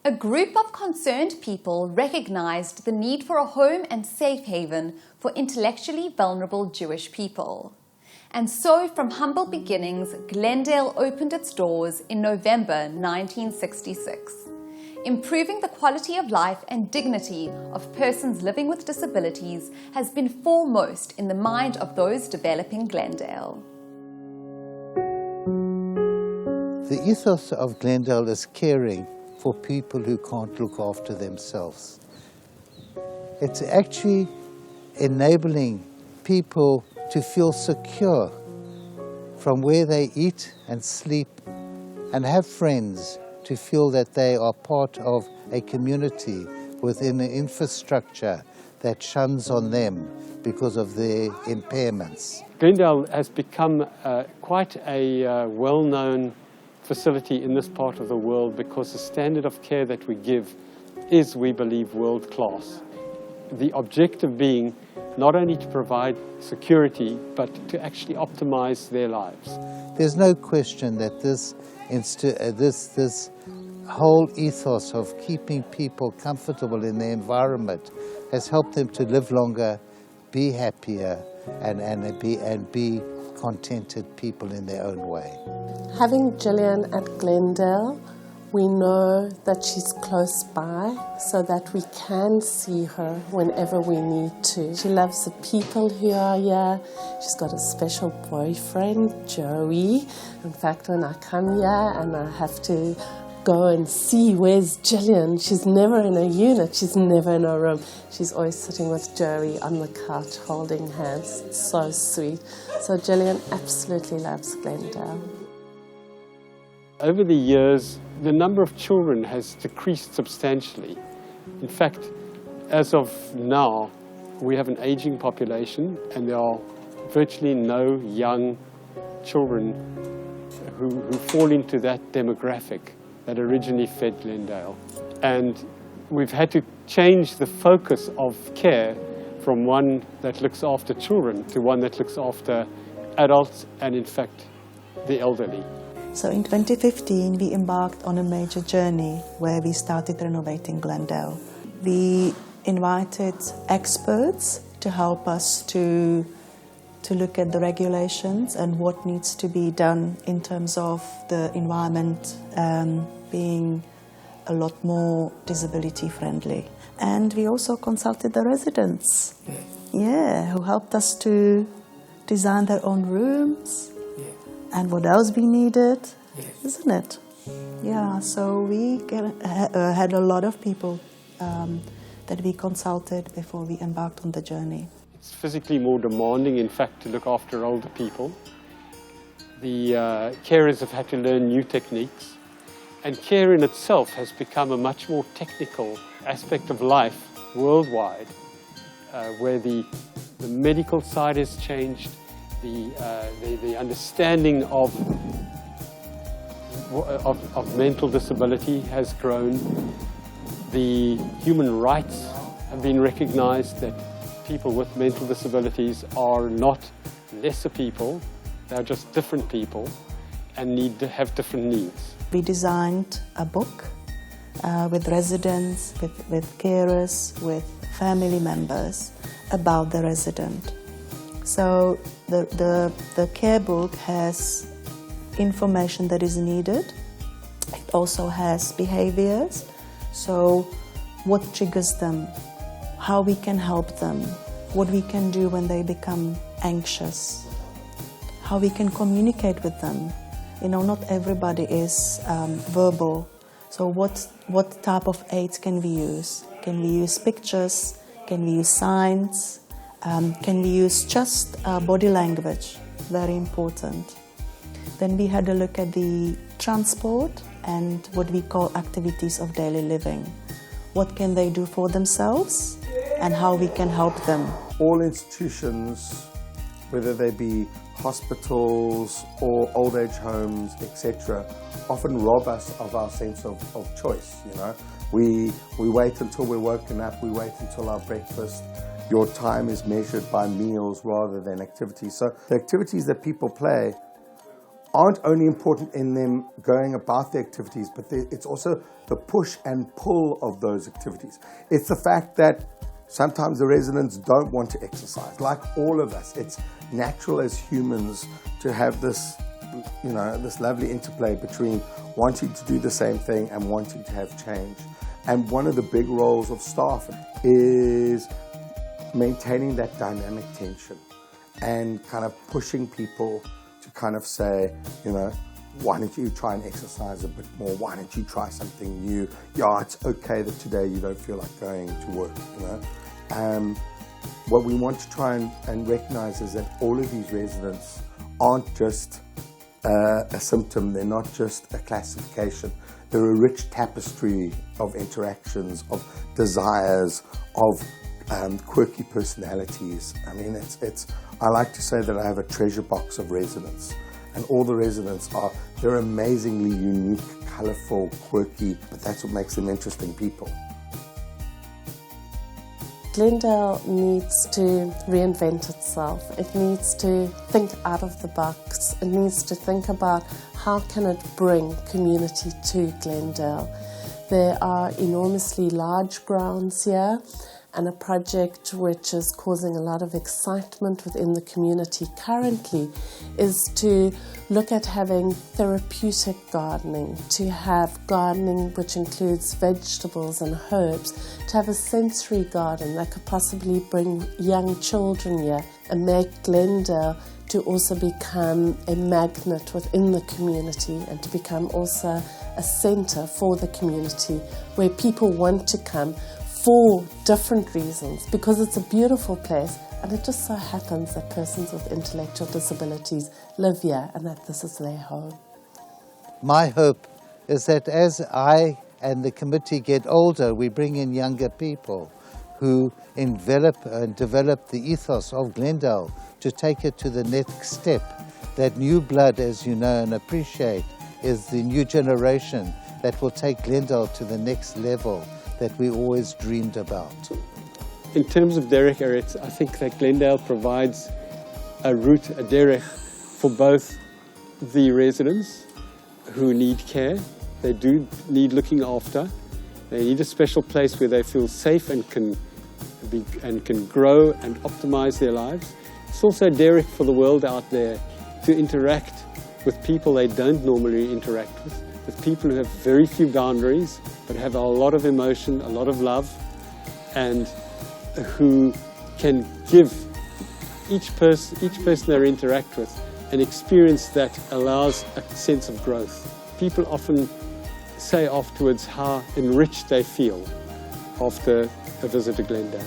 A group of concerned people recognized the need for a home and safe haven for intellectually vulnerable Jewish people. And so, from humble beginnings, Glendale opened its doors in November 1966. Improving the quality of life and dignity of persons living with disabilities has been foremost in the mind of those developing Glendale. The ethos of Glendale is caring for people who can't look after themselves. It's actually enabling people to feel secure from where they eat and sleep and have friends, to feel that they are part of a community within an infrastructure that shuns on them because of their impairments. Glendale has become quite a well-known facility in this part of the world because the standard of care that we give is, we believe, world-class. The objective being not only to provide security, but to actually optimize their lives. There's no question that this whole ethos of keeping people comfortable in their environment has helped them to live longer, be happier, and be contented people in their own way. Having Gillian at Glendale, we know that she's close by so that we can see her whenever we need to. She loves the people who are here. She's got a special boyfriend, Joey. In fact, when I come here and I have to go and see where's Gillian, she's never in a unit, she's never in a room. She's always sitting with Joey on the couch holding hands. It's so sweet. So Gillian absolutely loves Glendale. Over the years, the number of children has decreased substantially. In fact, as of now, we have an aging population and there are virtually no young children who fall into that demographic that originally fed Glendale. And we've had to change the focus of care from one that looks after children to one that looks after adults and, in fact, the elderly. So in 2015, we embarked on a major journey where we started renovating Glendale. We invited experts to help us to look at the regulations and what needs to be done in terms of the environment being a lot more disability friendly. And we also consulted the residents, who helped us to design their own rooms. And what else we needed, isn't it? Yeah, so we had a lot of people that we consulted before we embarked on the journey. It's physically more demanding, in fact, to look after older people. The carers have had to learn new techniques. And care in itself has become a much more technical aspect of life worldwide, where the medical side has changed. The understanding of mental disability has grown. The human rights have been recognized, that people with mental disabilities are not lesser people, they're just different people and need to have different needs. We designed a book with residents, with carers, with family members about the resident. So the care book has information that is needed. It also has behaviors. So what triggers them, how we can help them, what we can do when they become anxious, how we can communicate with them. You know, not everybody is verbal. So what type of aids can we use? Can we use pictures? Can we use signs? Can we use just body language? Very important. Then we had a look at the transport and what we call activities of daily living. What can they do for themselves and how we can help them. All institutions, whether they be hospitals or old age homes, etc., often rob us of our sense of choice. You know, we wait until we're woken up, we wait until our breakfast. Your time is measured by meals rather than activities. So the activities that people play aren't only important in them going about the activities, but it's also the push and pull of those activities. It's the fact that sometimes the residents don't want to exercise. Like all of us, it's natural as humans to have this, this lovely interplay between wanting to do the same thing and wanting to have change. And one of the big roles of staff is maintaining that dynamic tension and kind of pushing people to kind of say, why don't you try and exercise a bit more? Why don't you try something new? Yeah, it's okay that today you don't feel like going to work, What we want to try and recognize is that all of these residents aren't just a symptom, they're not just a classification. They're a rich tapestry of interactions, of desires, of quirky personalities. I mean, I like to say that I have a treasure box of residents, and all the residents they're amazingly unique, colorful, quirky, but that's what makes them interesting people. Glendale needs to reinvent itself. It needs to think out of the box. It needs to think about how can it bring community to Glendale. There are enormously large grounds here, and a project which is causing a lot of excitement within the community currently is to look at having therapeutic gardening, to have gardening which includes vegetables and herbs, to have a sensory garden that could possibly bring young children here and make Glendale to also become a magnet within the community and to become also a centre for the community where people want to come for different reasons, because it's a beautiful place and it just so happens that persons with intellectual disabilities live here and that this is their home. My hope is that as I and the committee get older, we bring in younger people who develop the ethos of Glendale to take it to the next step. That new blood, as you know and appreciate, is the new generation that will take Glendale to the next level that we always dreamed about. In terms of Derech Eretz, I think that Glendale provides a route, a derech, for both the residents who need care. They do need looking after. They need a special place where they feel safe and can grow and optimize their lives. It's also a derech for the world out there to interact with people they don't normally interact with people who have very few boundaries, but have a lot of emotion, a lot of love, and who can give each person they interact with an experience that allows a sense of growth. People often say afterwards how enriched they feel after a visit to Glendale.